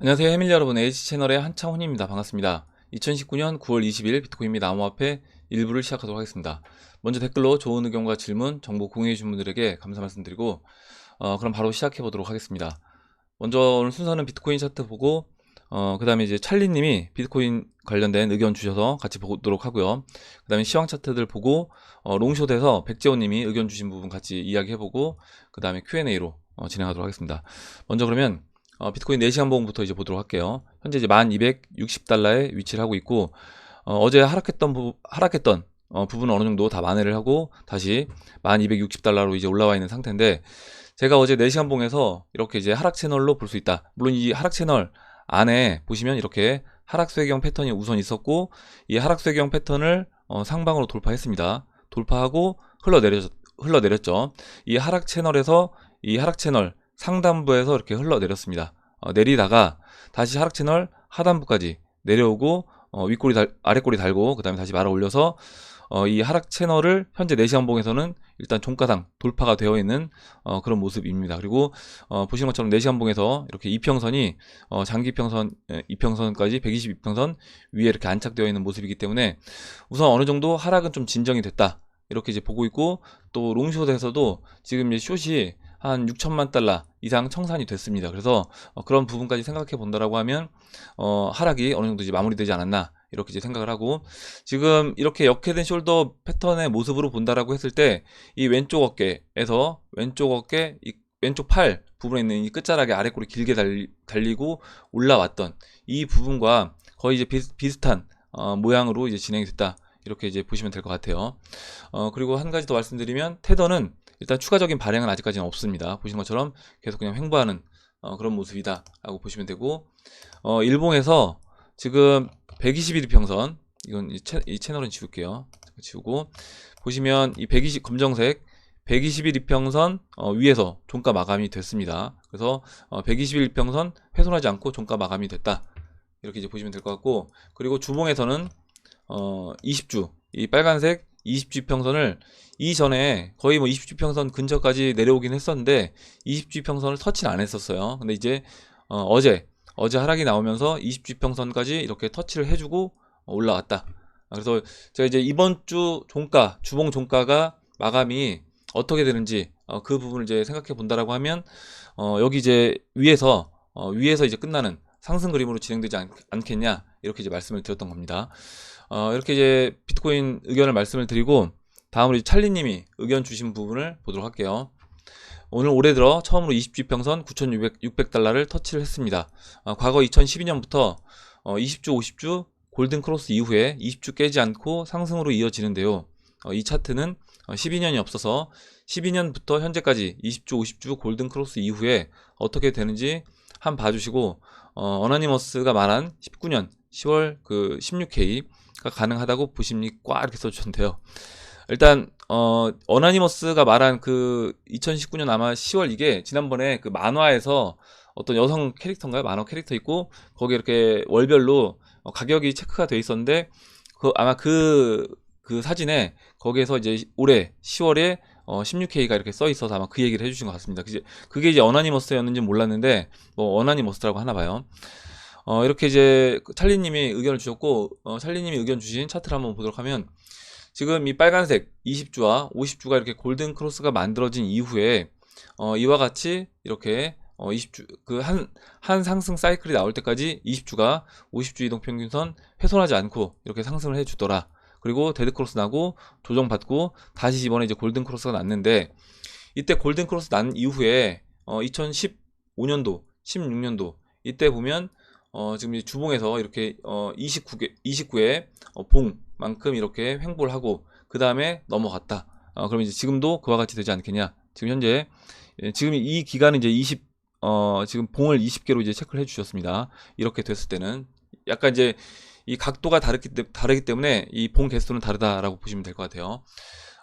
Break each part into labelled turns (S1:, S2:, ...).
S1: 안녕하세요 해밀 여러분, H채널의 한창훈입니다. 반갑습니다. 2019년 9월 20일 비트코인 및 암호화폐 일부를 시작하도록 하겠습니다. 먼저 댓글로 좋은 의견과 질문, 정보 공유해 주신 분들에게 감사 말씀드리고 그럼 바로 시작해 보도록 하겠습니다. 먼저 오늘 순서는 비트코인 차트 보고 그 다음에 이제 찰리님이 비트코인 관련된 의견 주셔서 같이 보도록 하고요. 그 다음에 시황 차트들 보고 롱숏에서 백재호님이 의견 주신 부분 같이 이야기해보고 그 다음에 Q&A로 진행하도록 하겠습니다. 먼저 그러면 비트코인 4시간 봉부터 이제 보도록 할게요. 현재 이제 1260달러에 위치를 하고 있고 어제 하락했던 부분은 어느 정도 다 만회를 하고 다시 1260달러로 이제 올라와 있는 상태인데, 제가 어제 4시간 봉에서 이렇게 이제 하락 채널로 볼 수 있다. 물론 이 하락 채널 안에 보시면 이렇게 하락쇠경 패턴이 우선 있었고, 이 하락쇠경 패턴을 상방으로 돌파했습니다. 돌파하고 흘러내렸죠. 이 하락 채널에서 이 하락 채널 상단부에서 이렇게 흘러내렸습니다. 내리다가 다시 하락 채널 하단부까지 내려오고 아랫꼬리 달고 그 다음에 다시 말아 올려서 이 하락 채널을 현재 4시간 봉에서는 일단 종가상 돌파가 되어 있는 그런 모습입니다. 그리고 보시는 것처럼 4시간 봉에서 이렇게 이평선이 장기평선 이평선까지 122평선 위에 이렇게 안착되어 있는 모습이기 때문에 우선 어느 정도 하락은 좀 진정이 됐다, 이렇게 이제 보고 있고, 또 롱숏에서도 지금 이제 숏이 한 6천만 달러 이상 청산이 됐습니다. 그래서 그런 부분까지 생각해 본다라고 하면 하락이 어느 정도 이제 마무리되지 않았나, 이렇게 이제 생각을 하고, 지금 이렇게 역회된 숄더 패턴의 모습으로 본다라고 했을 때 이 왼쪽 어깨에서 왼쪽 어깨, 이 왼쪽 팔 부분에 있는 이 끝자락에 아랫골이 길게 달리고 올라왔던 이 부분과 거의 이제 비슷한 모양으로 이제 진행이 됐다, 이렇게 이제 보시면 될 것 같아요. 그리고 한 가지 더 말씀드리면, 테더는 일단 추가적인 발행은 아직까지는 없습니다. 보시는 것처럼 계속 그냥 횡보하는 그런 모습이다 라고 보시면 되고, 일봉에서 지금 121 이평선, 이건 이 채널은 지울게요. 지우고 보시면 이 120 검정색 121 이평선 위에서 종가 마감이 됐습니다. 그래서 121 이평선 훼손하지 않고 종가 마감이 됐다, 이렇게 이제 보시면 될 것 같고, 그리고 주봉에서는 20주 이 빨간색 20주 평선을 이전에 거의 뭐 20주 평선 근처까지 내려오긴 했었는데 20주 평선을 터치는 안 했었어요. 근데 이제 어제 하락이 나오면서 20주 평선까지 이렇게 터치를 해주고 올라왔다. 그래서 제가 이제 이번 주 종가, 주봉 종가가 마감이 어떻게 되는지 그 부분을 이제 생각해 본다라고 하면 여기 이제 위에서 이제 끝나는 상승 그림으로 진행되지 않겠냐, 이렇게 이제 말씀을 드렸던 겁니다. 이렇게 이제 비트코인 의견을 말씀을 드리고, 다음으로 찰리님이 의견 주신 부분을 보도록 할게요. 오늘 올해 들어 처음으로 20주 평선 9,600달러를 터치를 했습니다. 과거 2012년부터 20주, 50주 골든 크로스 이후에 20주 깨지 않고 상승으로 이어지는데요. 이 차트는 12년이 없어서 12년부터 현재까지 20주, 50주 골든 크로스 이후에 어떻게 되는지 한번 봐주시고, 어나니머스가 말한 19년 10월 그 16K가 가능하다고 보십니까? 이렇게 써주셨는데요. 일단 어나니머스가 말한 그 2019년 아마 10월, 이게 지난번에 그 만화에서 어떤 여성 캐릭터인가요? 만화 캐릭터 있고 거기에 이렇게 월별로 가격이 체크가 돼 있었는데, 아마 그 사진에 거기에서 이제 올해 10월에 16K가 이렇게 써 있어서 아마 그 얘기를 해주신 것 같습니다. 그게 이제 어나니머스였는지 몰랐는데 뭐 어나니머스라고 하나 봐요. 이렇게 이제 찰리님이 의견을 주셨고, 찰리님이 의견 주신 차트를 한번 보도록 하면, 지금 이 빨간색 20주와 50주가 이렇게 골든 크로스가 만들어진 이후에 이와 같이 이렇게 20주 그 한 상승 사이클이 나올 때까지 20주가 50주 이동평균선 훼손하지 않고 이렇게 상승을 해주더라. 그리고 데드 크로스 나고 조정받고 다시 이번에 이제 골든 크로스가 났는데, 이때 골든 크로스 난 이후에 2015년도 16년도 이때 보면 지금 이 주봉에서 이렇게 29의 봉만큼 이렇게 횡보를 하고 그 다음에 넘어갔다. 그러면 이제 지금도 그와 같이 되지 않겠냐. 지금 현재 지금 이 기간은 이제 지금 봉을 20개로 이제 체크를 해주셨습니다. 이렇게 됐을 때는 약간 이제 이 각도가 다르기 때문에 이 봉 개수는 다르다라고 보시면 될 것 같아요.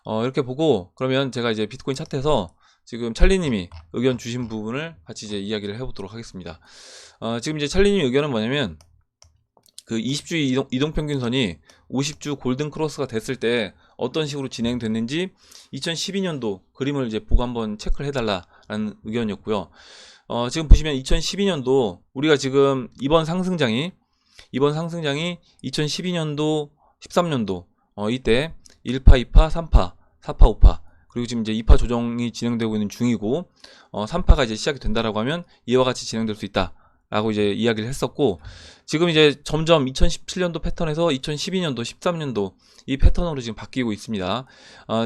S1: 이렇게 보고, 그러면 제가 이제 비트코인 차트에서 지금 찰리님이 의견 주신 부분을 같이 이제 이야기를 해보도록 하겠습니다. 지금 이제 찰리님 의견은 뭐냐면, 그 20주 이동평균선이 50주 골든 크로스가 됐을 때 어떤 식으로 진행됐는지 2012년도 그림을 이제 보고 한번 체크를 해달라는 의견이었고요. 지금 보시면 2012년도 우리가 지금 이번 상승장이 2012년도 13년도 이때 1파, 2파, 3파, 4파, 5파 그리고 지금 이제 2파 조정이 진행되고 있는 중이고 3파가 이제 시작이 된다라고 하면 이와 같이 진행될 수 있다 라고 이제 이야기를 했었고, 지금 이제 점점 2017년도 패턴에서 2012년도 13년도 이 패턴으로 지금 바뀌고 있습니다.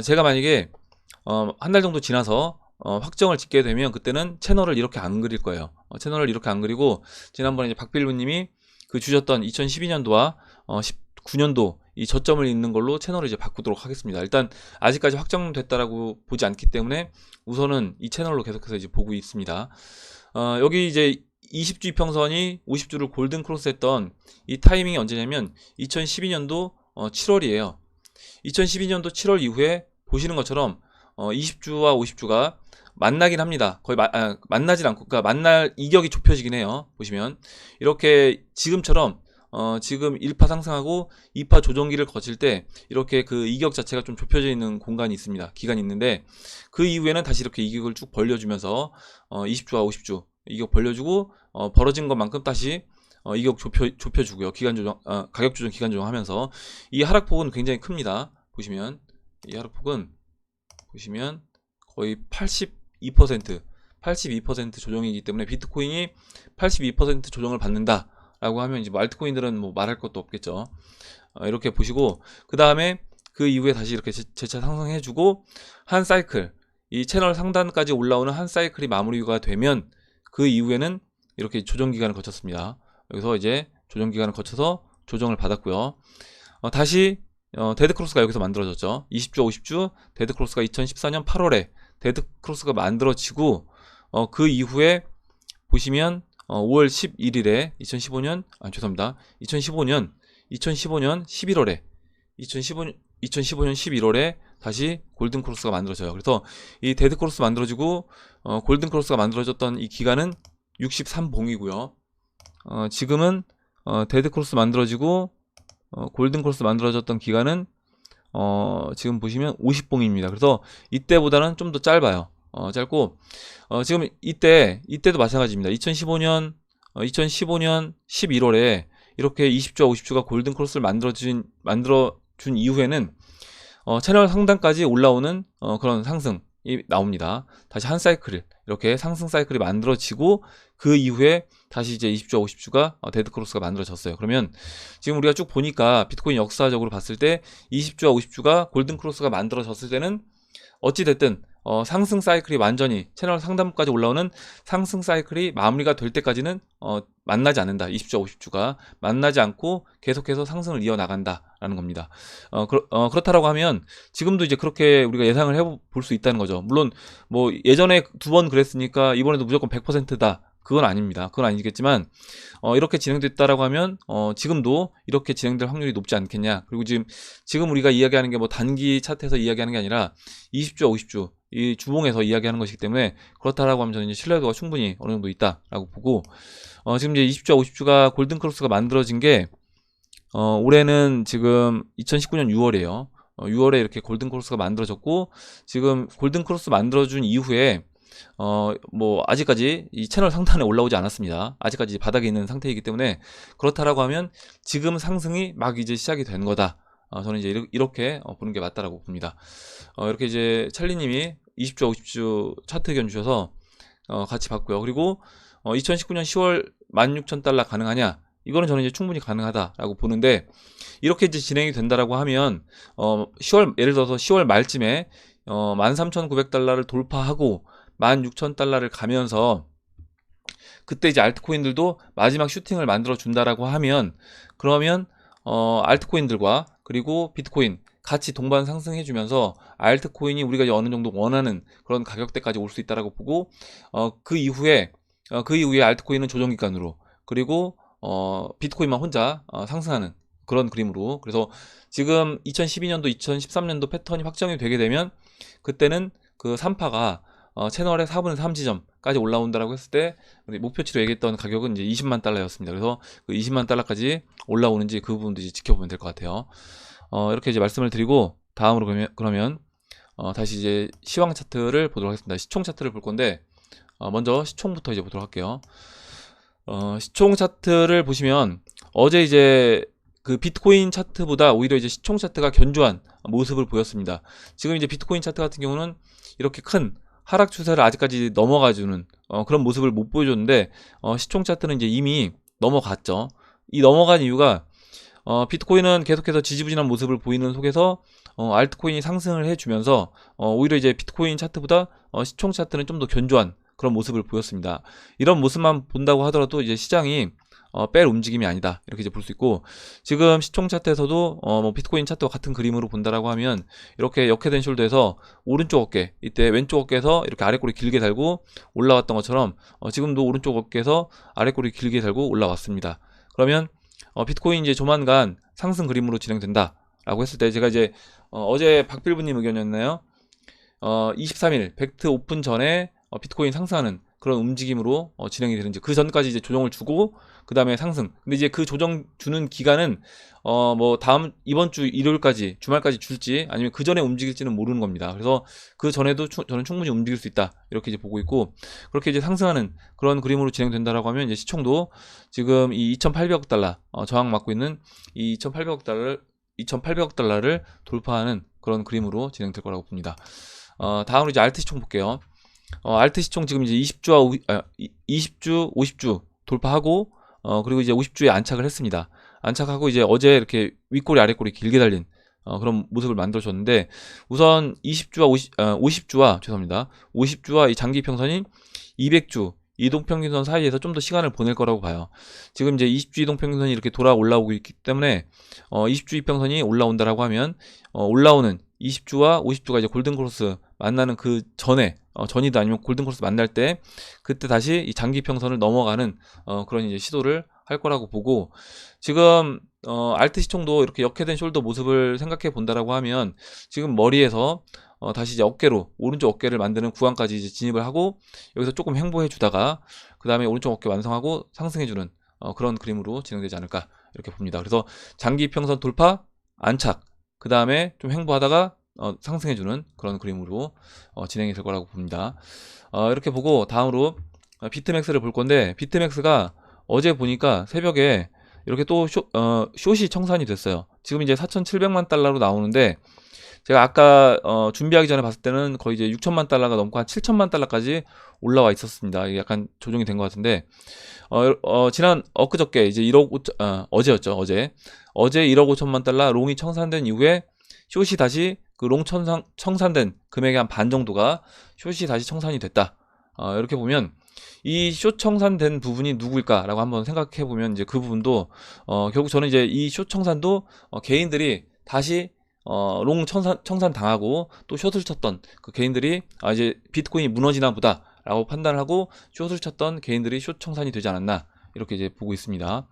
S1: 제가 만약에 한 달 정도 지나서 확정을 짓게 되면 그때는 채널을 이렇게 안 그릴 거예요. 채널을 이렇게 안 그리고 지난번에 이제 박빌루님이 그 주셨던 2012년도와 19년도 이 저점을 잇는 걸로 채널을 이제 바꾸도록 하겠습니다. 일단 아직까지 확정됐다라고 보지 않기 때문에 우선은 이 채널로 계속해서 이제 보고 있습니다. 여기 이제 20주 이평선이 50주를 골든 크로스 했던 이 타이밍이 언제냐면 2012년도 7월이에요. 2012년도 7월 이후에 보시는 것처럼 20주와 50주가 만나긴 합니다. 거의 만나진 않고, 그러니까 만날 이격이 좁혀지긴 해요. 보시면 이렇게 지금처럼 지금 1파 상승하고 2파 조정기를 거칠 때 이렇게 그 이격 자체가 좀 좁혀져 있는 공간이 있습니다. 기간이 있는데 그 이후에는 다시 이렇게 이격을 쭉 벌려주면서 20주와 50주 이격 벌려주고 벌어진 것만큼 다시 이격 좁혀주고요. 기간 조정, 가격 조정 기간 조정하면서 이 하락폭은 굉장히 큽니다. 보시면 이 하락폭은 보시면 거의 82% 조정이기 때문에 비트코인이 82% 조정을 받는다 라고 하면 이제 뭐 알트코인들은 뭐 말할 것도 없겠죠. 이렇게 보시고 그 다음에 그 이후에 다시 이렇게 재차 상승해주고 한 사이클, 이 채널 상단까지 올라오는 한 사이클이 마무리가 되면 그 이후에는 이렇게 조정 기간을 거쳤습니다. 여기서 이제 조정 기간을 거쳐서 조정을 받았고요. 다시 데드크로스가 여기서 만들어졌죠. 20주, 50주 데드크로스가 2014년 8월에 데드크로스가 만들어지고 그 이후에 보시면 5월 11일에 2015년 11월에 다시 골든크로스가 만들어져요. 그래서 이 데드크로스 만들어지고 골든크로스가 만들어졌던 이 기간은 63봉이고요. 지금은 데드크로스 만들어지고 골든크로스 만들어졌던 기간은 지금 보시면 50봉입니다. 그래서 이때보다는 좀 더 짧아요. 짧고 지금 이때도 마찬가지입니다. 2015년 11월에 이렇게 20주와 50주가 골든크로스를 만들어준 이후에는 채널 상단까지 올라오는 그런 상승이 나옵니다. 다시 한 사이클 이렇게 상승 사이클이 만들어지고 그 이후에 다시 이제 20주와 50주가 데드크로스가 만들어졌어요. 그러면 지금 우리가 쭉 보니까 비트코인 역사적으로 봤을 때 20주와 50주가 골든크로스가 만들어졌을 때는 어찌됐든 상승 사이클이 완전히 채널 상단까지 올라오는 상승 사이클이 마무리가 될 때까지는 만나지 않는다. 20주와 50주가 만나지 않고 계속해서 상승을 이어나간다라는 겁니다. 그렇다라고 하면 지금도 이제 그렇게 우리가 예상을 해볼 수 있다는 거죠. 물론 뭐 예전에 2번 그랬으니까 이번에도 무조건 100%다. 그건 아닙니다. 그건 아니겠지만 이렇게 진행됐다라고 하면 지금도 이렇게 진행될 확률이 높지 않겠냐. 그리고 지금 우리가 이야기하는 게 뭐 단기 차트에서 이야기하는 게 아니라 20주와 50주 이 주봉에서 이야기하는 것이기 때문에 그렇다라고 하면 저는 이제 신뢰도가 충분히 어느 정도 있다라고 보고 지금 이제 20주와 50주가 골든크로스가 만들어진 게 올해는 지금 2019년 6월이에요. 6월에 이렇게 골든크로스가 만들어졌고 지금 골든크로스 만들어준 이후에 뭐 아직까지 이 채널 상단에 올라오지 않았습니다. 아직까지 바닥에 있는 상태이기 때문에 그렇다라고 하면 지금 상승이 막 이제 시작이 된 거다. 저는 이제 이렇게 보는 게 맞다라고 봅니다. 이렇게 이제 찰리님이 20주, 50주 차트 의견 주셔서 같이 봤고요. 그리고 2019년 10월 16,000달러 가능하냐? 이거는 저는 이제 충분히 가능하다라고 보는데 이렇게 이제 진행이 된다라고 하면 예를 들어서 10월 말쯤에 13,900달러를 돌파하고 16,000달러를 가면서 그때 이제 알트코인들도 마지막 슈팅을 만들어 준다라고 하면 그러면 알트코인들과 그리고 비트코인 같이 동반 상승해 주면서 알트코인이 우리가 어느 정도 원하는 그런 가격대까지 올 수 있다라고 보고 그 이후에 알트코인은 조정 기간으로 그리고 비트코인만 혼자 상승하는 그런 그림으로 그래서 지금 2012년도 2013년도 패턴이 확정이 되게 되면 그때는 그 3파가 채널의 4분의 3 지점까지 올라온다라고 했을 때 우리 목표치로 얘기했던 가격은 이제 20만 달러였습니다. 그래서 그 20만 달러까지 올라오는지 그 부분도 이제 지켜보면 될 것 같아요. 이렇게 이제 말씀을 드리고 다음으로 그러면 다시 이제 시황 차트를 보도록 하겠습니다. 시총 차트를 볼 건데 먼저 시총부터 이제 보도록 할게요. 시총 차트를 보시면 어제 이제 그 비트코인 차트보다 오히려 이제 시총 차트가 견조한 모습을 보였습니다. 지금 이제 비트코인 차트 같은 경우는 이렇게 큰 하락 추세를 아직까지 넘어가주는 그런 모습을 못 보여줬는데 시총 차트는 이제 이미 넘어갔죠. 이 넘어간 이유가 비트코인은 계속해서 지지부진한 모습을 보이는 속에서 알트코인이 상승을 해주면서 오히려 이제 비트코인 차트보다 시총 차트는 좀 더 견조한 그런 모습을 보였습니다. 이런 모습만 본다고 하더라도 이제 시장이 뺄 움직임이 아니다 이렇게 이제 볼 수 있고, 지금 시총 차트에서도 뭐 비트코인 차트와 같은 그림으로 본다라고 하면 이렇게 역회된 숄더에서 오른쪽 어깨, 이때 왼쪽 어깨에서 이렇게 아랫꼬리 길게 달고 올라왔던 것처럼 지금도 오른쪽 어깨에서 아랫꼬리 길게 달고 올라왔습니다. 그러면 비트코인 이제 조만간 상승 그림으로 진행된다 라고 했을 때, 제가 이제 어제 박필부님 의견이었나요? 23일 벡트 오픈 전에 비트코인 상승하는 그런 움직임으로 진행이 되는지, 그 전까지 이제 조정을 주고 그 다음에 상승. 근데 이제 그 조정 주는 기간은 뭐 이번 주 일요일까지, 주말까지 줄지 아니면 그 전에 움직일지는 모르는 겁니다. 그래서 그 전에도 저는 충분히 움직일 수 있다 이렇게 이제 보고 있고, 그렇게 이제 상승하는 그런 그림으로 진행된다라고 하면 이제 시총도 지금 이 2,800억 달러 저항 맞고 있는 이 2,800억 달러를 돌파하는 그런 그림으로 진행될 거라고 봅니다. 다음으로 이제 알트 시총 볼게요. 알트 시총 지금 이제 20주, 50주 돌파하고 그리고 이제 50주에 안착을 했습니다. 안착하고 이제 어제 이렇게 윗꼬리 아랫꼬리 길게 달린 그런 모습을 만들어줬는데, 우선 50주와 죄송합니다. 50주와 이 장기 평선이 200주 이동평균선 사이에서 좀 더 시간을 보낼 거라고 봐요. 지금 이제 20주 이동평균선이 이렇게 돌아 올라오고 있기 때문에 20주 이평선이 올라온다라고 하면 올라오는 20주와 50주가 이제 골든크로스 만나는 그 전에 전이도 아니면 골든크로스 만날 때 그때 다시 이 장기평선을 넘어가는 그런 이제 시도를 할 거라고 보고, 지금 알트 시총도 이렇게 역회된 숄더 모습을 생각해 본다라고 하면 지금 머리에서 다시 이제 오른쪽 어깨를 만드는 구간까지 이제 진입을 하고, 여기서 조금 횡보해 주다가 그 다음에 오른쪽 어깨 완성하고 상승해 주는 그런 그림으로 진행되지 않을까 이렇게 봅니다. 그래서 장기 평선 돌파, 안착, 그 다음에 좀 횡보하다가 상승해 주는 그런 그림으로 진행이 될 거라고 봅니다. 이렇게 보고 다음으로 비트맥스를 볼 건데, 비트맥스가 어제 보니까 새벽에 이렇게 또 숏이 청산이 됐어요. 지금 이제 4,700만 달러로 나오는데, 제가 아까 준비하기 전에 봤을 때는 거의 이제 6천만 달러가 넘고 한 7천만 달러까지 올라와 있었습니다. 이게 약간 조정이 된 것 같은데, 지난 엊그저께 이제 1억 5천, 어제였죠. 어제 1억 5천만 달러 롱이 청산된 이후에 숏이 다시 그 롱 청산된 금액의 한 반 정도가 숏이 다시 청산이 됐다. 이렇게 보면 이 숏 청산된 부분이 누구일까라고 한번 생각해 보면 이제 그 부분도 결국 저는 이제 이 숏 청산도 개인들이 다시 롱 청산 당하고 또 숏을 쳤던 그 개인들이 이제 비트코인이 무너지나 보다 라고 판단을 하고 숏을 쳤던 개인들이 숏 청산이 되지 않았나 이렇게 이제 보고 있습니다.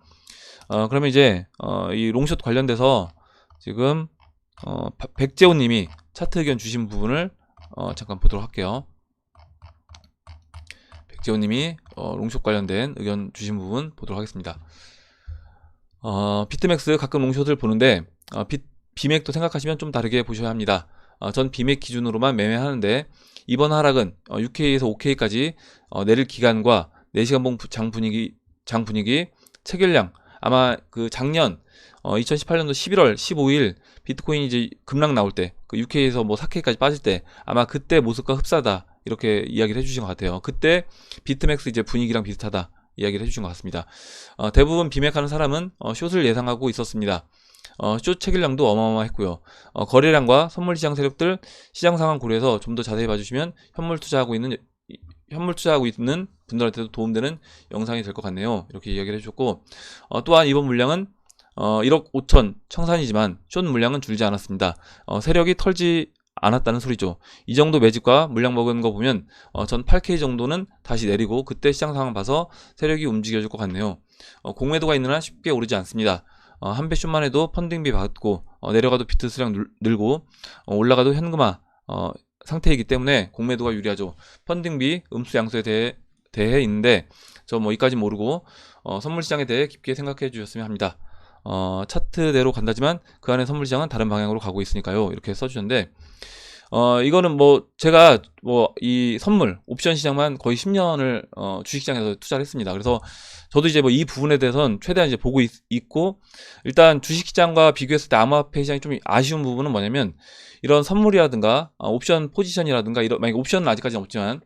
S1: 그러면 이제 이 롱숏 관련돼서 지금 백재호 님이 차트 의견 주신 부분을 잠깐 보도록 할게요. 백재호 님이 롱숏 관련된 의견 주신 부분 보도록 하겠습니다. 비트맥스 가끔 롱숏을 보는데 비맥도 생각하시면 좀 다르게 보셔야 합니다. 전 비맥 기준으로만 매매하는데, 이번 하락은 6K에서 5K까지 내릴 기간과 4시간 봉 장 분위기, 체결량, 아마 그 작년 2018년도 11월 15일 비트코인이 이제 급락 나올 때, 그 6K에서 뭐 4K까지 빠질 때 아마 그때 모습과 흡사하다 이렇게 이야기를 해주신 것 같아요. 그때 비트맥스 이제 분위기랑 비슷하다 이야기를 해주신 것 같습니다. 대부분 비맥하는 사람은 숏을 예상하고 있었습니다. 숏 체결량도 어마어마했고요. 거래량과 선물시장 세력들 시장 상황 고려해서 좀 더 자세히 봐주시면 현물 투자하고 있는 분들한테도 도움되는 영상이 될 것 같네요. 이렇게 이야기를 해주셨고, 또한 이번 물량은 1억 5천 청산이지만 숏 물량은 줄지 않았습니다. 세력이 털지 않았다는 소리죠. 이 정도 매집과 물량 먹은 거 보면 전 8K 정도는 다시 내리고 그때 시장 상황 봐서 세력이 움직여줄 것 같네요. 공매도가 있는 한 쉽게 오르지 않습니다. 한 배 숏만 해도 펀딩비 받고 내려가도 비트 수량 늘고 올라가도 현금화 상태이기 때문에 공매도가 유리하죠. 펀딩비 음수 양수에 대해 있는데 저 뭐 이까지 모르고 선물시장에 대해 깊게 생각해 주셨으면 합니다. 차트대로 간다지만 그 안에 선물시장은 다른 방향으로 가고 있으니까요. 이렇게 써주셨는데, 이거는 뭐 제가 뭐 이 선물 옵션 시장만 거의 10년을 주식시장에서 투자를 했습니다. 그래서 저도 이제 뭐 이 부분에 대해서는 최대한 이제 보고 있고, 일단 주식시장과 비교했을 때 암호화폐 시장이 좀 아쉬운 부분은 뭐냐면, 이런 선물이라든가 옵션 포지션이라든가, 이런 만약에 옵션은 아직까지는 없지만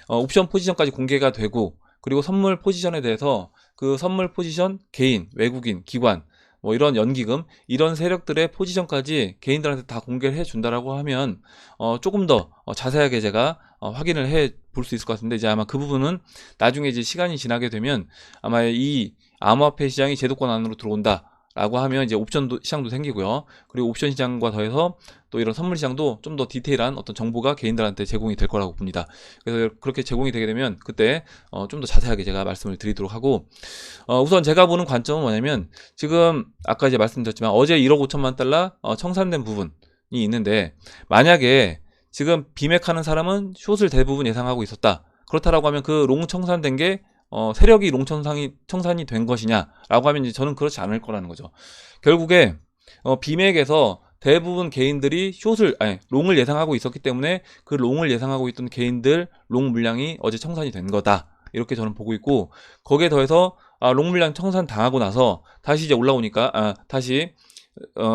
S1: 옵션 포지션까지 공개가 되고, 그리고 선물 포지션에 대해서 그 선물 포지션 개인, 외국인, 기관, 뭐 이런 연기금, 이런 세력들의 포지션까지 개인들한테 다 공개를 해준다라고 하면 조금 더 자세하게 제가 확인을 해 볼 수 있을 것 같은데, 이제 아마 그 부분은 나중에 이제 시간이 지나게 되면 아마 이 암호화폐 시장이 제도권 안으로 들어온다 라고 하면 이제 옵션 시장도 생기고요. 그리고 옵션 시장과 더해서 또 이런 선물 시장도 좀 더 디테일한 어떤 정보가 개인들한테 제공이 될 거라고 봅니다. 그래서 그렇게 제공이 되게 되면 그때 좀 더 자세하게 제가 말씀을 드리도록 하고, 우선 제가 보는 관점은 뭐냐면, 지금 아까 이제 말씀드렸지만 어제 1억 5천만 달러 청산된 부분이 있는데, 만약에 지금 비맥하는 사람은 숏을 대부분 예상하고 있었다, 그렇다라고 하면 그 롱 청산된 게 세력이 롱 청산이 된 것이냐라고 하면 이제 저는 그렇지 않을 거라는 거죠. 결국에 비맥에서 대부분 개인들이 롱을 예상하고 있었기 때문에 그 롱을 예상하고 있던 개인들 롱 물량이 어제 청산이 된 거다, 이렇게 저는 보고 있고, 거기에 더해서 롱 물량 청산 당하고 나서 다시 이제 올라오니까 다시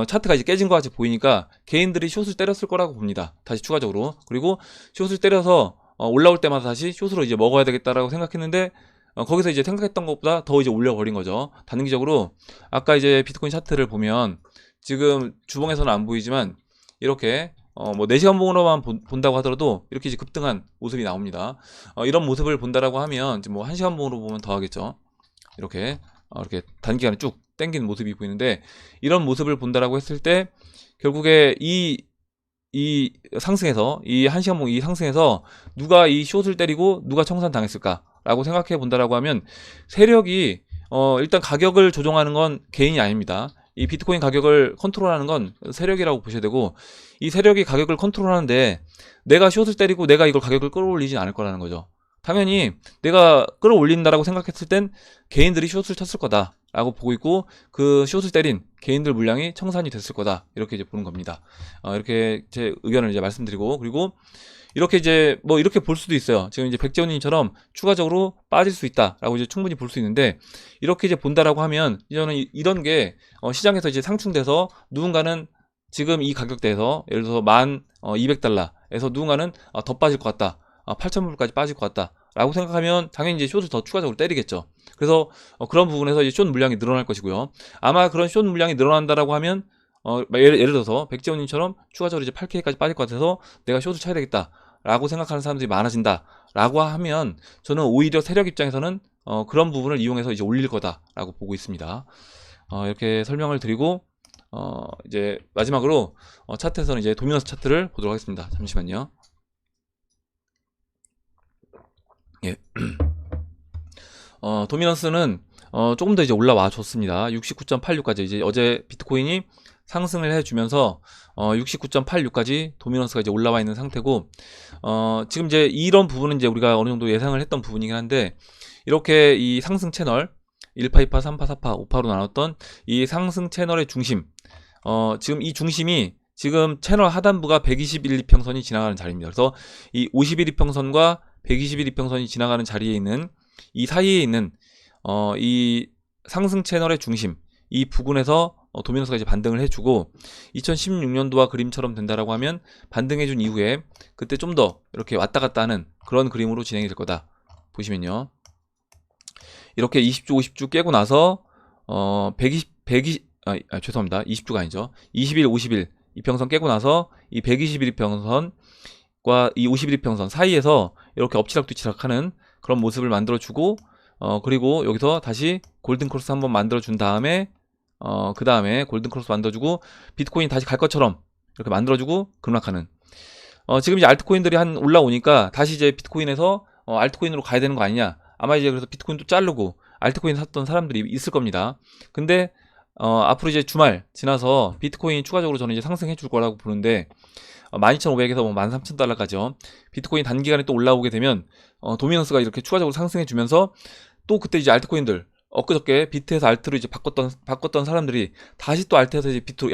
S1: 차트가 이제 깨진 것 같이 보이니까 개인들이 숏을 때렸을 거라고 봅니다, 다시 추가적으로. 그리고 숏을 때려서 올라올 때마다 다시 숏으로 이제 먹어야 되겠다라고 생각했는데, 거기서 이제 생각했던 것보다 더 이제 올려버린 거죠. 단기적으로 아까 이제 비트코인 차트를 보면, 지금 주봉에서는 안 보이지만 이렇게 뭐 4시간 봉으로만 본다고 하더라도 이렇게 이제 급등한 모습이 나옵니다. 이런 모습을 본다라고 하면 이제 뭐 1시간 봉으로 보면 더 하겠죠. 이렇게 단기간에 쭉 당기는 모습이 보이는데, 이런 모습을 본다라고 했을 때 결국에 이 상승에서, 이 1시간 봉 이 상승에서 누가 이 숏을 때리고 누가 청산 당했을까 라고 생각해 본다라고 하면, 세력이 일단 가격을 조정하는 건 개인이 아닙니다. 이 비트코인 가격을 컨트롤하는 건 세력이라고 보셔야 되고, 이 세력이 가격을 컨트롤하는데 내가 숏을 때리고 내가 이걸 가격을 끌어올리진 않을 거라는 거죠. 당연히 내가 끌어올린다라고 생각했을 땐 개인들이 숏을 쳤을 거다 라고 보고 있고, 그 숏을 때린 개인들 물량이 청산이 됐을 거다, 이렇게 이제 보는 겁니다. 이렇게 제 의견을 이제 말씀드리고, 그리고 이렇게 이제 뭐 이렇게 볼 수도 있어요. 지금 이제 백재훈님처럼 추가적으로 빠질 수 있다라고 이제 충분히 볼 수 있는데, 이렇게 이제 본다라고 하면 저는 이런 게 시장에서 이제 상충돼서 누군가는 지금 이 가격대에서 예를 들어서 1,200달러에서 누군가는 더 빠질 것 같다, 8,000불까지 빠질 것 같다 라고 생각하면 당연히 이제 숏을 더 추가적으로 때리겠죠. 그래서 그런 부분에서 이제 숏 물량이 늘어날 것이고요. 아마 그런 숏 물량이 늘어난다라고 하면 예를 들어서 백재훈님처럼 추가적으로 이제 8K까지 빠질 것 같아서 내가 숏을 쳐야 되겠다 라고 생각하는 사람들이 많아진다 라고 하면, 저는 오히려 세력 입장에서는 그런 부분을 이용해서 이제 올릴 거다 라고 보고 있습니다. 이렇게 설명을 드리고, 이제 마지막으로 차트에서는 이제 도미너스 차트를 보도록 하겠습니다. 잠시만요. 예. 도미넌스는 조금 더 이제 올라와 줬습니다. 69.86까지 이제 어제 비트코인이 상승을 해주면서 69.86까지 도미넌스가 이제 올라와 있는 상태고, 지금 이제 이런 부분은 이제 우리가 어느 정도 예상을 했던 부분이긴 한데, 이렇게 이 상승 채널 1파, 2파, 3파, 4파, 5파로 나눴던 이 상승 채널의 중심, 지금 이 중심이 지금 채널 하단부가 121 이평선이 지나가는 자리입니다. 그래서 이 51 이평선과 121 이평선이 지나가는 자리에 있는 이 사이에 있는 이 상승 채널의 중심, 이 부근에서 도미노스가 이제 반등을 해주고, 2016년도와 그림처럼 된다라고 하면 반등해준 이후에 그때 좀 더 이렇게 왔다 갔다 하는 그런 그림으로 진행이 될 거다. 보시면요, 이렇게 20주 50주 깨고 나서 죄송합니다, 20주가 아니죠, 21 50일 이평선 깨고 나서 이 121 이평선과 이 51 이평선 사이에서 이렇게 엎치락뒤치락 하는 그런 모습을 만들어주고, 그리고 여기서 다시 골든크로스 한번 만들어준 다음에 그 다음에 골든크로스 만들어주고 비트코인 다시 갈 것처럼 이렇게 만들어주고 급락하는, 지금 이제 알트코인들이 한 올라오니까 다시 이제 비트코인에서 알트코인으로 가야 되는 거 아니냐, 아마 이제 그래서 비트코인도 자르고 알트코인 샀던 사람들이 있을 겁니다. 근데 앞으로 이제 주말 지나서 비트코인 추가적으로 저는 이제 상승해 줄 거라고 보는데, 12,500에서 뭐 13,000달러까지요. 비트코인 단기간에 또 올라오게 되면 도미넌스가 이렇게 추가적으로 상승해 주면서, 또 그때 이제 알트코인들 엊그저께 비트에서 알트로 이제 바꿨던 사람들이 다시 또 알트에서 이제 비트로,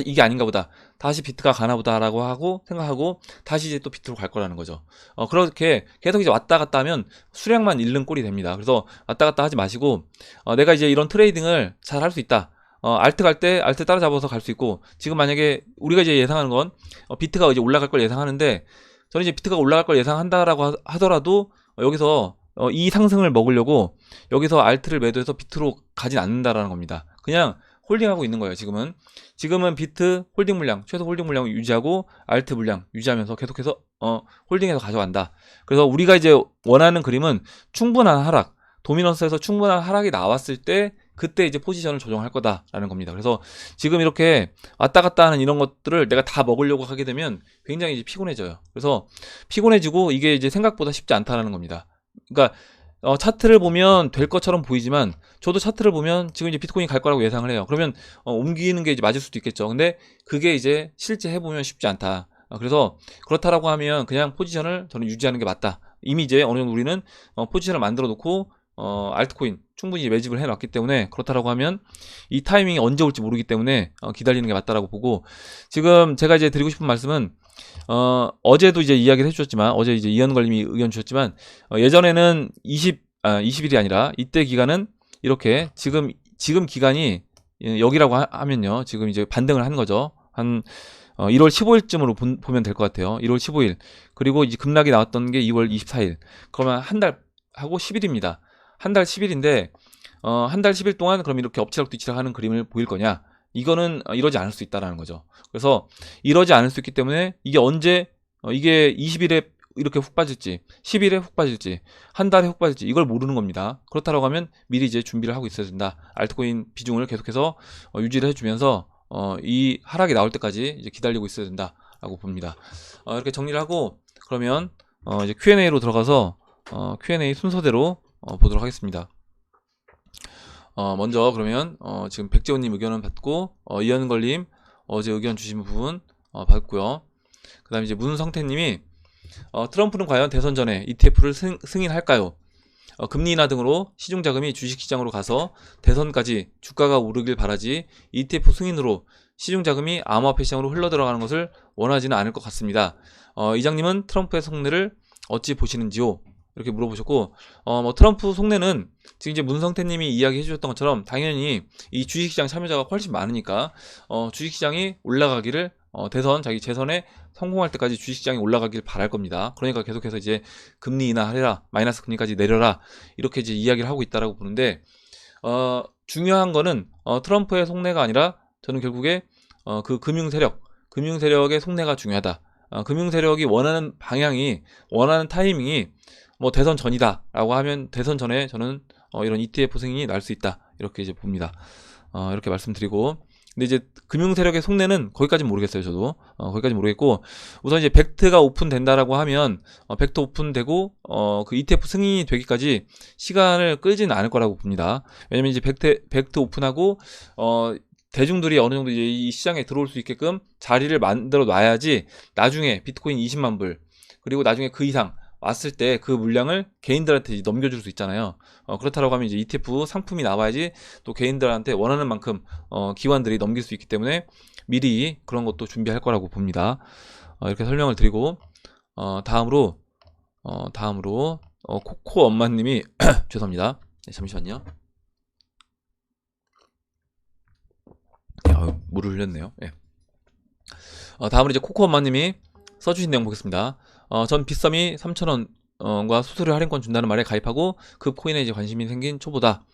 S1: 이게 아닌가 보다, 다시 비트가 가나 보다라고 하고 생각하고 다시 이제 또 비트로 갈 거라는 거죠. 그렇게 계속 이제 왔다 갔다 하면 수량만 잃는 꼴이 됩니다. 그래서 왔다 갔다 하지 마시고 내가 이제 이런 트레이딩을 잘 할 수 있다. 알트 갈 때 알트 따라잡아서 갈 수 있고, 지금 만약에 우리가 이제 예상하는 건 비트가 이제 올라갈 걸 예상하는데, 저는 이제 비트가 올라갈 걸 예상한다라고 하더라도 여기서 이 상승을 먹으려고 여기서 알트를 매도해서 비트로 가진 않는다라는 겁니다. 그냥 홀딩하고 있는 거예요. 지금은 비트 홀딩 물량, 최소 홀딩 물량을 유지하고 알트 물량 유지하면서 계속해서 홀딩해서 가져간다. 그래서 우리가 이제 원하는 그림은 충분한 하락, 도미넌스에서 충분한 하락이 나왔을 때 그때 이제 포지션을 조정할 거다라는 겁니다. 그래서 지금 이렇게 왔다 갔다 하는 이런 것들을 내가 다 먹으려고 하게 되면 굉장히 이제 피곤해져요. 그래서 피곤해지고 이게 이제 생각보다 쉽지 않다라는 겁니다. 그러니까 차트를 보면 될 것처럼 보이지만, 저도 차트를 보면 지금 이제 비트코인이 갈 거라고 예상을 해요. 그러면 옮기는 게 이제 맞을 수도 있겠죠. 근데 그게 이제 실제 해보면 쉽지 않다. 그래서 그렇다라고 하면 그냥 포지션을 저는 유지하는 게 맞다. 이미 이제 어느 정도 우리는 포지션을 만들어 놓고 알트코인 충분히 매집을 해놨기 때문에, 그렇다라고 하면 이 타이밍이 언제 올지 모르기 때문에 기다리는 게 맞다라고 보고, 지금 제가 이제 드리고 싶은 말씀은 어제도 이제 이야기를 해주셨지만, 어제 이제 이현걸님이 의견 주셨지만, 예전에는 20일이 아니라 이때 기간은 이렇게 지금 기간이 여기라고 하면요, 지금 이제 반등을 한 거죠. 한 1월 15일쯤으로 보면 될 것 같아요. 1월 15일. 그리고 이제 급락이 나왔던 게 2월 24일. 그러면 한 달 하고 10일입니다. 한 달 10일인데 한 달 10일 동안 그럼 이렇게 엎치락 뒤치락 하는 그림을 보일 거냐? 이거는 이러지 않을 수 있다라는 거죠. 그래서 이러지 않을 수 있기 때문에 이게 언제 이게 20일에 이렇게 훅 빠질지, 10일에 훅 빠질지, 한 달에 훅 빠질지 이걸 모르는 겁니다. 그렇다고 하면 미리 이제 준비를 하고 있어야 된다. 알트코인 비중을 계속해서 유지를 해주면서 이 하락이 나올 때까지 이제 기다리고 있어야 된다라고 봅니다. 이렇게 정리를 하고, 그러면 이제 Q&A로 들어가서 Q&A 순서대로 보도록 하겠습니다. 먼저 그러면 지금 백재호님 의견은 받고, 이현걸님 어제 의견 주신 부분 받고요. 그 다음에 이제 문성태님이 트럼프는 과연 대선 전에 ETF를 승인할까요? 금리 인하 등으로 시중자금이 주식시장으로 가서 대선까지 주가가 오르길 바라지 ETF 승인으로 시중자금이 암호화폐 시장으로 흘러들어가는 것을 원하지는 않을 것 같습니다. 이장님은 트럼프의 속내를 어찌 보시는지요? 이렇게 물어보셨고, 트럼프 속내는 지금 이제 문성태님이 이야기해 주셨던 것처럼 당연히 이 주식시장 참여자가 훨씬 많으니까 주식시장이 올라가기를, 자기 재선에 성공할 때까지 주식시장이 올라가길 바랄 겁니다. 그러니까 계속해서 이제 금리 인하하라, 마이너스 금리까지 내려라, 이렇게 이제 이야기를 하고 있다라고 보는데, 중요한 거는 트럼프의 속내가 아니라 저는 결국에 그 금융세력의 속내가 중요하다. 금융세력이 원하는 방향이, 원하는 타이밍이 뭐 대선 전이다라고 하면 대선 전에 저는 이런 ETF 승인이 날 수 있다, 이렇게 이제 봅니다. 이렇게 말씀드리고, 근데 이제 금융세력의 속내는 거기까지는 모르겠어요. 저도 거기까지 모르겠고, 우선 이제 벡트가 오픈된다라고 하면 벡트 오픈되고 그 ETF 승인이 되기까지 시간을 끌지는 않을 거라고 봅니다. 왜냐면 이제 벡트 오픈하고 대중들이 어느 정도 이제 이 시장에 들어올 수 있게끔 자리를 만들어 놔야지 나중에 비트코인 20만 불, 그리고 나중에 그 이상 왔을 때 그 물량을 개인들한테 넘겨줄 수 있잖아요. 그렇다라고 하면 이제 ETF 상품이 나와야지 또 개인들한테 원하는 만큼 기관들이 넘길 수 있기 때문에 미리 그런 것도 준비할 거라고 봅니다. 이렇게 설명을 드리고, 다음으로 코코 엄마님이 죄송합니다. 네, 잠시만요. 물을 흘렸네요. 네. 다음으로 이제 코코 엄마님이 써주신 내용 보겠습니다. 전 빗썸이 3,000원과 수수료 할인권 준다는 말에 가입하고 그 코인에 이제 관심이 생긴 초보다.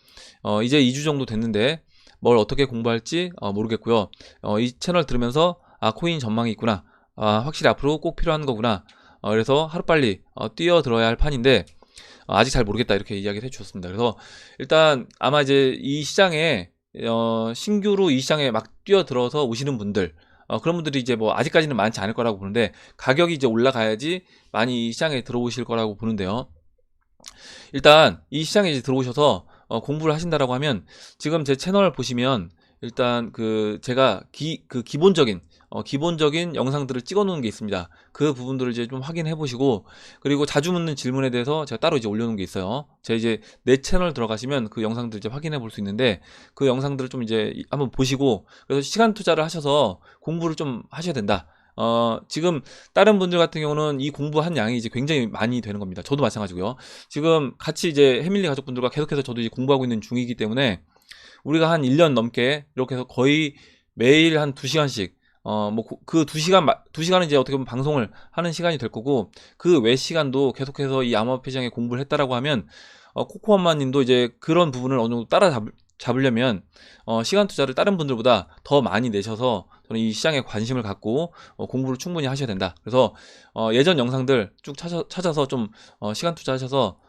S1: 이제 2주 정도 됐는데 뭘 어떻게 공부할지 모르겠고요. 이 채널 들으면서 코인 전망이 있구나, 확실히 앞으로 꼭 필요한 거구나, 그래서 하루빨리 뛰어들어야 할 판인데 아직 잘 모르겠다, 이렇게 이야기를 해주셨습니다. 그래서 일단 아마 이제 이 시장에 신규로 이 시장에 막 뛰어들어서 오시는 분들, 그런 분들이 이제 뭐 아직까지는 많지 않을 거라고 보는데, 가격이 이제 올라가야지 많이 이 시장에 들어오실 거라고 보는데요. 일단 이 시장에 이제 들어오셔서 공부를 하신다라고 하면, 지금 제 채널 보시면 일단 제가 기본적인 기본적인 영상들을 찍어 놓은 게 있습니다. 그 부분들을 이제 좀 확인해 보시고, 그리고 자주 묻는 질문에 대해서 제가 따로 이제 올려놓은 게 있어요. 제 이제 내 채널 들어가시면 그 영상들 이제 확인해 볼 수 있는데, 그 영상들을 좀 이제 한번 보시고, 그래서 시간 투자를 하셔서 공부를 좀 하셔야 된다. 지금 다른 분들 같은 경우는 이 공부한 양이 이제 굉장히 많이 되는 겁니다. 저도 마찬가지고요. 지금 같이 이제 해밀리 가족분들과 계속해서 저도 이제 공부하고 있는 중이기 때문에, 우리가 한 1년 넘게 이렇게 해서 거의 매일 한 2시간씩 그 2시간은 이제 어떻게 보면 방송을 하는 시간이 될 거고, 그 외 시간도 계속해서 이 암호화폐 시장에 공부를 했다라고 하면, 코코엄마 님도 이제 그런 부분을 어느 정도 잡으려면 시간 투자를 다른 분들보다 더 많이 내셔서, 저는 이 시장에 관심을 갖고 공부를 충분히 하셔야 된다. 그래서 예전 영상들 쭉 찾아서 좀 시간 투자하셔서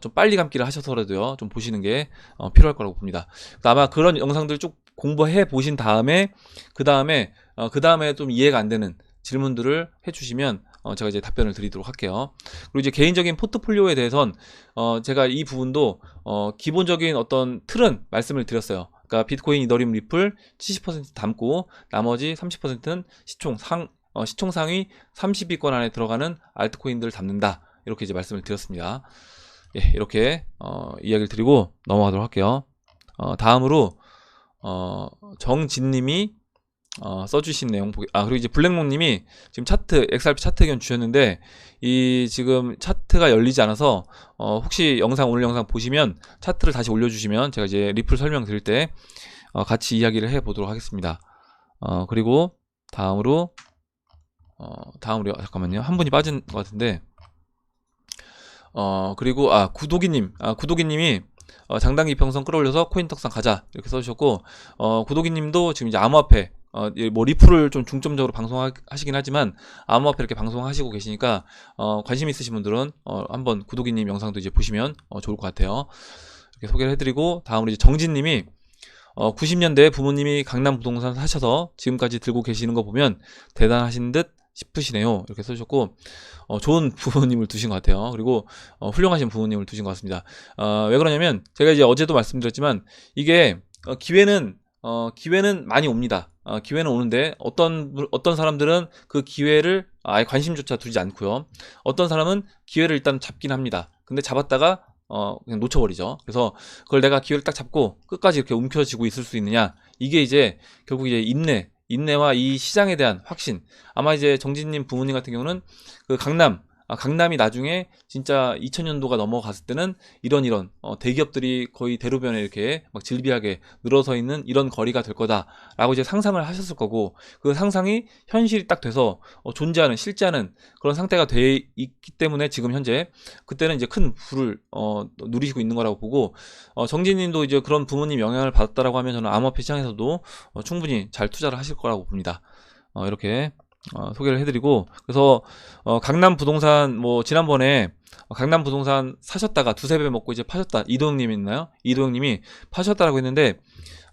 S1: 좀 빨리 감기를 하셔서라도요, 좀 보시는 게 필요할 거라고 봅니다. 아마 그런 영상들 쭉 공부해 보신 다음에, 그 다음에 좀 이해가 안 되는 질문들을 해주시면 제가 이제 답변을 드리도록 할게요. 그리고 이제 개인적인 포트폴리오에 대해선 제가 이 부분도 기본적인 어떤 틀은 말씀을 드렸어요. 그러니까 비트코인, 이더리움, 리플 70% 담고, 나머지 30%는 시총 상위 30위권 안에 들어가는 알트코인들을 담는다. 이렇게 이제 말씀을 드렸습니다. 예, 이렇게 이야기를 드리고 넘어가도록 할게요. 다음으로 정진님이 써주신 내용 그리고 이제 블랙몽님이 지금 XRP 차트 의견 주셨는데, 이 지금 차트가 열리지 않아서 혹시 오늘 영상 보시면 차트를 다시 올려주시면 제가 이제 리플 설명 드릴 때 같이 이야기를 해 보도록 하겠습니다. 그리고 다음으로 잠깐만요, 한 분이 빠진 것 같은데, 그리고 구도기님이 장단기 이평선 끌어올려서 코인 턱상 가자, 이렇게 써주셨고, 구도기님도 지금 이제 암호화폐 뭐 리플을 좀 중점적으로 방송하시긴 하지만 암호화폐 이렇게 방송하시고 계시니까 관심 있으신 분들은 한번 구도기님 영상도 이제 보시면 좋을 것 같아요. 이렇게 소개를 해드리고, 다음으로 이제 정진님이 90년대에 부모님이 강남 부동산 사셔서 지금까지 들고 계시는 거 보면 대단하신 듯 싶으시네요, 이렇게 써주셨고, 좋은 부모님을 두신 것 같아요. 그리고 훌륭하신 부모님을 두신 것 같습니다. 왜 그러냐면, 제가 이제 어제도 말씀드렸지만, 이게 기회는 많이 옵니다. 기회는 오는데, 어떤 사람들은 그 기회를 아예 관심조차 두지 않고요. 어떤 사람은 기회를 일단 잡긴 합니다. 근데 잡았다가 그냥 놓쳐버리죠. 그래서 그걸 내가 기회를 딱 잡고 끝까지 이렇게 움켜쥐고 있을 수 있느냐, 이게 이제 결국 이제 인내와 이 시장에 대한 확신. 아마 이제 정진님 부모님 같은 경우는 그 강남이 나중에 진짜 2000년도가 넘어갔을 때는 이런 대기업들이 거의 대로변에 이렇게 막 질비하게 늘어서 있는 이런 거리가 될 거다라고 이제 상상을 하셨을 거고, 그 상상이 현실이 딱 돼서 실제하는 그런 상태가 돼 있기 때문에 지금 현재 그때는 이제 큰 부를 누리시고 있는 거라고 보고, 정진님도 이제 그런 부모님 영향을 받았다라고 하면 저는 암호화폐 시장에서도 충분히 잘 투자를 하실 거라고 봅니다. 이렇게 소개를 해드리고, 그래서 강남 부동산 지난번에 강남 부동산 사셨다가 두세 배 먹고 이제 파셨다, 이도영님 있나요? 이도영님이 파셨다라고 했는데,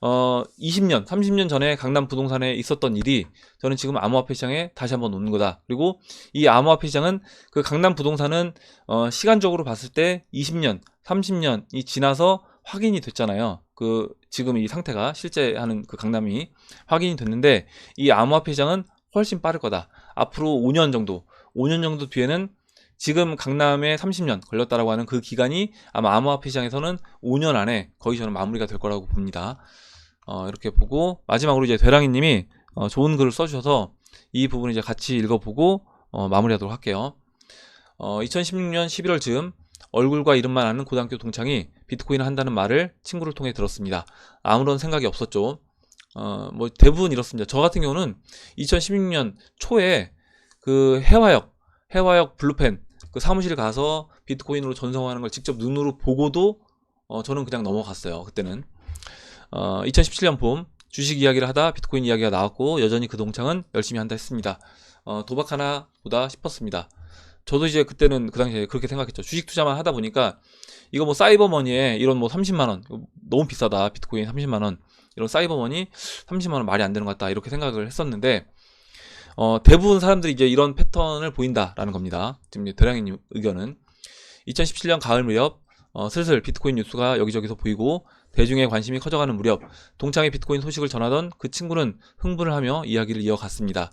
S1: 20년 30년 전에 강남 부동산에 있었던 일이 저는 지금 암호화폐 시장에 다시 한번 오는 거다. 그리고 이 암호화폐 시장은, 그 강남 부동산은 시간적으로 봤을 때 20년 30년이 지나서 확인이 됐잖아요. 지금 이 상태가 실제 하는 그 강남이 확인이 됐는데, 이 암호화폐 시장은 훨씬 빠를 거다. 앞으로 5년 정도 뒤에는 지금 강남에 30년 걸렸다라고 하는 그 기간이 아마 암호화폐 시장에서는 5년 안에 거의 저는 마무리가 될 거라고 봅니다. 이렇게 보고, 마지막으로 이제 되랑이님이 좋은 글을 써주셔서 이 부분 이제 같이 읽어보고 마무리하도록 할게요. 2016년 11월 즈음 얼굴과 이름만 아는 고등학교 동창이 비트코인을 한다는 말을 친구를 통해 들었습니다. 아무런 생각이 없었죠. 대부분 이렇습니다. 저 같은 경우는 2016년 초에 그 해화역 블루펜 그 사무실에 가서 비트코인으로 전송하는 걸 직접 눈으로 보고도 저는 그냥 넘어갔어요. 그때는 2017년 봄 주식 이야기를 하다 비트코인 이야기가 나왔고, 여전히 그 동창은 열심히 한다 했습니다. 도박 하나 보다 싶었습니다. 저도 이제 그때는 그 당시에 그렇게 생각했죠. 주식 투자만 하다 보니까 이거 사이버머니에 이런 30만원 너무 비싸다, 비트코인 30만원 이런 사이버머니 30만원 말이 안 되는 것 같다, 이렇게 생각을 했었는데, 대부분 사람들이 이제 이런 패턴을 보인다라는 겁니다. 지금 대량님 의견은 2017년 가을 무렵 슬슬 비트코인 뉴스가 여기저기서 보이고 대중의 관심이 커져가는 무렵 동창회 비트코인 소식을 전하던 그 친구는 흥분을 하며 이야기를 이어갔습니다.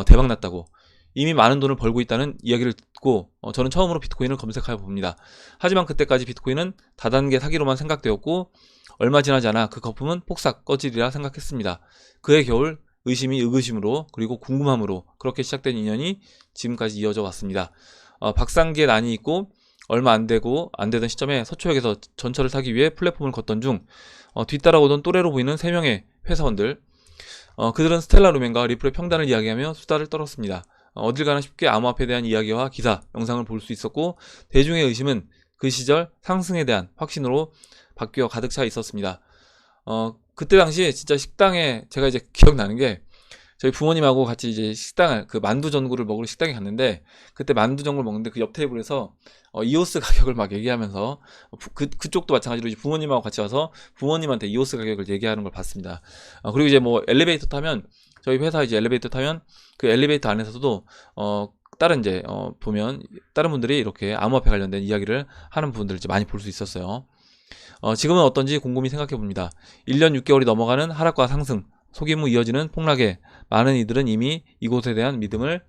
S1: 대박났다고. 이미 많은 돈을 벌고 있다는 이야기를 듣고 저는 처음으로 비트코인을 검색하여 봅니다. 하지만 그때까지 비트코인은 다단계 사기로만 생각되었고 얼마 지나지 않아 그 거품은 폭삭 꺼지리라 생각했습니다. 그해 겨울 의심이 의구심으로 그리고 궁금함으로 그렇게 시작된 인연이 지금까지 이어져 왔습니다. 박상기에 난이 있고 얼마 안 되던 시점에 서초역에서 전철을 타기 위해 플랫폼을 걷던 중 뒤따라오던 또래로 보이는 3명의 회사원들, 그들은 스텔라 루멘과 리플의 평단을 이야기하며 수다를 떨었습니다. 어딜 가나 쉽게 암호화폐에 대한 이야기와 기사, 영상을 볼 수 있었고 대중의 의심은 그 시절 상승에 대한 확신으로 바뀌어 가득 차 있었습니다. 그때 당시 진짜 식당에 제가 이제 기억나는 게 저희 부모님하고 같이 이제 식당을 그 만두 전구를 먹으러 식당에 갔는데 그때 만두 전구를 먹는데 그 옆 테이블에서 이오스 가격을 막 얘기하면서 그쪽도 마찬가지로 이제 부모님하고 같이 와서 부모님한테 이오스 가격을 얘기하는 걸 봤습니다. 그리고 이제 뭐 엘리베이터 타면 저희 회사 이제 엘리베이터 타면 그 엘리베이터 안에서도 다른 이제 보면 다른 분들이 이렇게 암호화폐 관련된 이야기를 하는 부분들을 이제 많이 볼 수 있었어요. 지금은 어떤지 곰곰이 생각해 봅니다. 1년 6개월이 넘어가는 하락과 상승, 속임 후 이어지는 폭락에 많은 이들은 이미 이곳에 대한 믿음을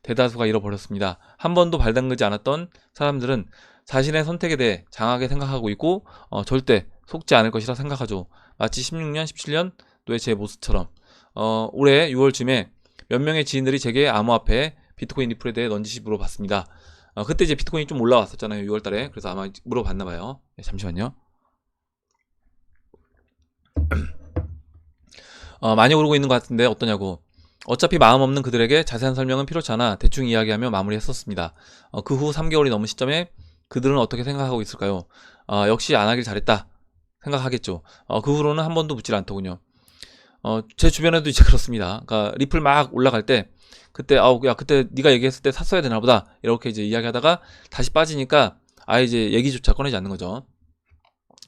S1: 대다수가 잃어버렸습니다. 한 번도 발담그지 않았던 사람들은 자신의 선택에 대해 장하게 생각하고 있고 절대 속지 않을 것이라 생각하죠. 마치 16년, 17년도의 제 모습처럼. 올해 6월쯤에 몇 명의 지인들이 제게 암호화폐, 비트코인 리플에 대해 넌지시 물어봤습니다. 그때 이제 비트코인이 좀 올라왔었잖아요. 6월달에. 그래서 아마 물어봤나봐요. 네, 잠시만요. 많이 오르고 있는 것 같은데 어떠냐고. 어차피 마음 없는 그들에게 자세한 설명은 필요치 않아 대충 이야기하며 마무리했었습니다. 그 후 3개월이 넘은 시점에 그들은 어떻게 생각하고 있을까요? 역시 안 하길 잘했다 생각하겠죠. 그 후로는 한 번도 묻질 않더군요. 제 주변에도 이제 그렇습니다. 그러니까 리플 막 올라갈 때 그때 야 그때 네가 얘기했을 때 샀어야 되나 보다 이렇게 이제 이야기하다가 다시 빠지니까 아예 이제 얘기조차 꺼내지 않는 거죠.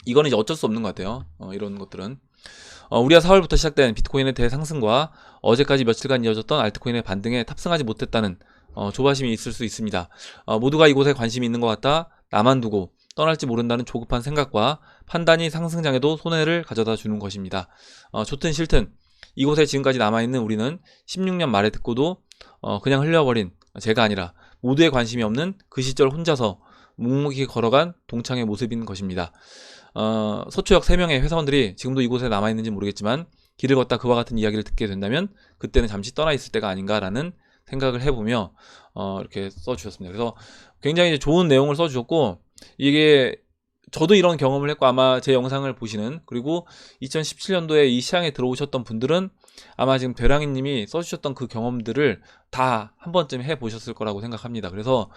S1: 이거는 이제 어쩔 수 없는 것 같아요. 이런 것들은. 우리가 4월부터 시작된 비트코인의 대상승과 어제까지 며칠간 이어졌던 알트코인의 반등에 탑승하지 못했다는 조바심이 있을 수 있습니다. 모두가 이곳에 관심이 있는 것 같다 나만 두고 떠날지 모른다는 조급한 생각과 판단이 상승장에도 손해를 가져다 주는 것입니다. 좋든 싫든 이곳에 지금까지 남아있는 우리는 16년 말에 듣고도 그냥 흘려버린 제가 아니라 모두의 관심이 없는 그 시절 혼자서 묵묵히 걸어간 동창의 모습인 것입니다. 서초역 3명의 회사원들이 지금도 이곳에 남아있는지 모르겠지만 길을 걷다 그와 같은 이야기를 듣게 된다면 그때는 잠시 떠나 있을 때가 아닌가라는 생각을 해보며 이렇게 써주셨습니다. 그래서 굉장히 이제 좋은 내용을 써주셨고 이게 저도 이런 경험을 했고 아마 제 영상을 보시는 그리고 2017년도에 이 시장에 들어오셨던 분들은 아마 지금 되랑이님이 써주셨던 그 경험들을 다 한 번쯤 해보셨을 거라고 생각합니다. 그래서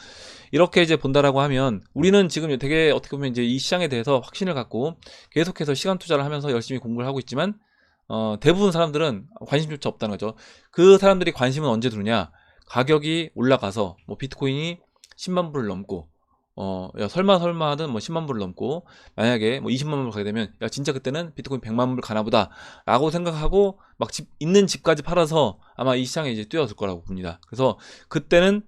S1: 이렇게 이제 본다라고 하면 우리는 지금 되게 어떻게 보면 이제 이 시장에 대해서 확신을 갖고 계속해서 시간 투자를 하면서 열심히 공부를 하고 있지만 대부분 사람들은 관심조차 없다는 거죠. 그 사람들이 관심은 언제 두느냐? 가격이 올라가서 뭐 비트코인이 10만 불을 넘고 야 설마 하든 뭐 10만 불을 넘고 만약에 뭐 20만 불 가게 되면 야 진짜 그때는 비트코인 100만 불 가나 보다 라고 생각하고 막 있는 집까지 팔아서 아마 이 시장에 이제 뛰어들 거라고 봅니다. 그래서 그때는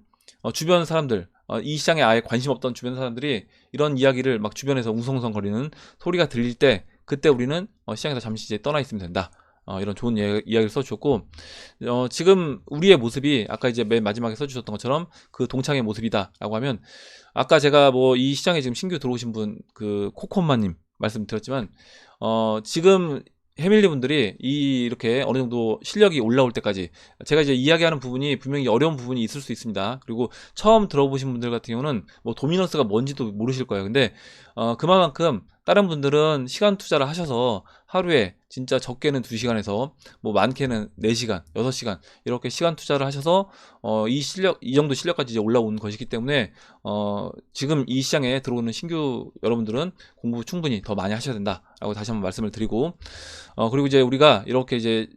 S1: 주변 사람들 이 시장에 아예 관심 없던 주변 사람들이 이런 이야기를 막 주변에서 웅성웅성거리는 소리가 들릴 때 그때 우리는 시장에서 잠시 이제 떠나 있으면 된다. 이런 좋은 이야기를 써주셨고 지금 우리의 모습이 아까 이제 맨 마지막에 써주셨던 것처럼 그 동창의 모습이다 라고 하면 아까 제가 뭐 이 시장에 지금 신규 들어오신 분 그 코코엄마님 말씀드렸지만 지금 해밀리 분들이 이렇게 어느 정도 실력이 올라올 때까지 제가 이제 이야기하는 부분이 분명히 어려운 부분이 있을 수 있습니다. 그리고 처음 들어보신 분들 같은 경우는 뭐 도미넌스가 뭔지도 모르실 거예요. 근데 그만큼 다른 분들은 시간 투자를 하셔서 하루에 진짜 적게는 2시간에서 뭐 많게는 4시간, 6시간 이렇게 시간 투자를 하셔서 이 정도 실력까지 이제 올라온 것이기 때문에 지금 이 시장에 들어오는 신규 여러분들은 공부 충분히 더 많이 하셔야 된다라고 다시 한번 말씀을 드리고 그리고 이제 우리가 이렇게 이제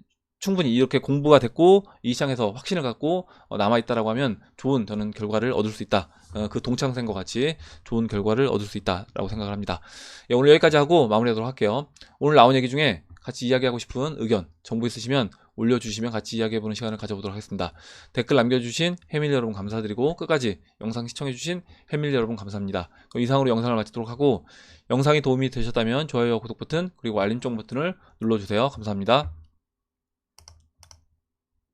S1: 충분히 이렇게 공부가 됐고 이 시장에서 확신을 갖고 남아있다라고 하면 좋은 저는 결과를 얻을 수 있다. 그 동창생과 같이 좋은 결과를 얻을 수 있다라고 생각을 합니다. 예, 오늘 여기까지 하고 마무리하도록 할게요. 오늘 나온 얘기 중에 같이 이야기하고 싶은 의견, 정보 있으시면 올려주시면 같이 이야기해보는 시간을 가져보도록 하겠습니다. 댓글 남겨주신 해밀 여러분 감사드리고 끝까지 영상 시청해주신 해밀 여러분 감사합니다. 그럼 이상으로 영상을 마치도록 하고 영상이 도움이 되셨다면 좋아요와 구독 버튼 그리고 알림 종 버튼을 눌러주세요. 감사합니다.